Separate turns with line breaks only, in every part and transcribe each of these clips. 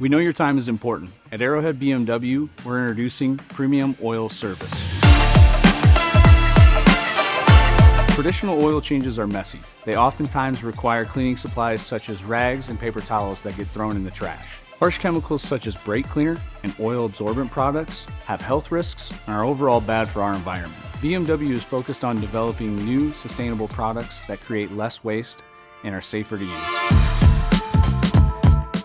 We know your time is important. At Arrowhead BMW, we're introducing Premium Oil Service. Traditional oil changes are messy. They oftentimes require cleaning supplies such as rags and paper towels that get thrown in the trash. Harsh chemicals such as brake cleaner and oil absorbent products have health risks and are overall bad for our environment. BMW is focused on developing new, sustainable products that create less waste and are safer to use.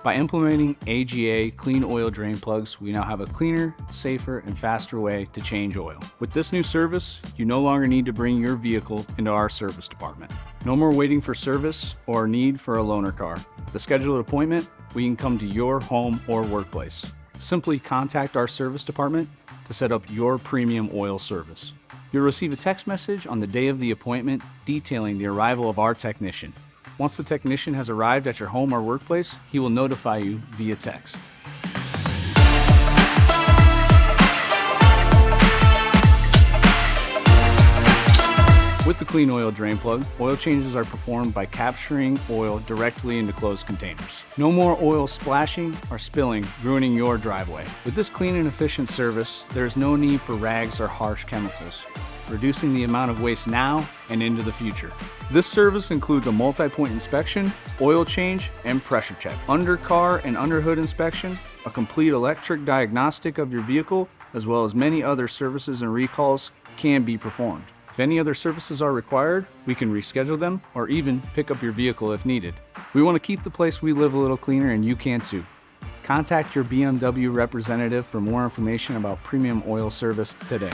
By implementing AGA clean oil drain plugs, we now have a cleaner, safer, and faster way to change oil. With this new service, you no longer need to bring your vehicle into our service department. No more waiting for service or need for a loaner car. With a scheduled appointment, we can come to your home or workplace. Simply contact our service department to set up your premium oil service. You'll receive a text message on the day of the appointment detailing the arrival of our technician. Once the technician has arrived at your home or workplace, he will notify you via text. With the clean oil drain plug, oil changes are performed by capturing oil directly into closed containers. No more oil splashing or spilling, ruining your driveway. With this clean and efficient service, there is no need for rags or harsh chemicals, reducing the amount of waste now and into the future. This service includes a multi-point inspection, oil change, and pressure check, under-car and under-hood inspection, a complete electric diagnostic of your vehicle, as well as many other services and recalls can be performed. If any other services are required, we can reschedule them or even pick up your vehicle if needed. We want to keep the place we live a little cleaner, and you can too. Contact your BMW representative for more information about premium oil service today.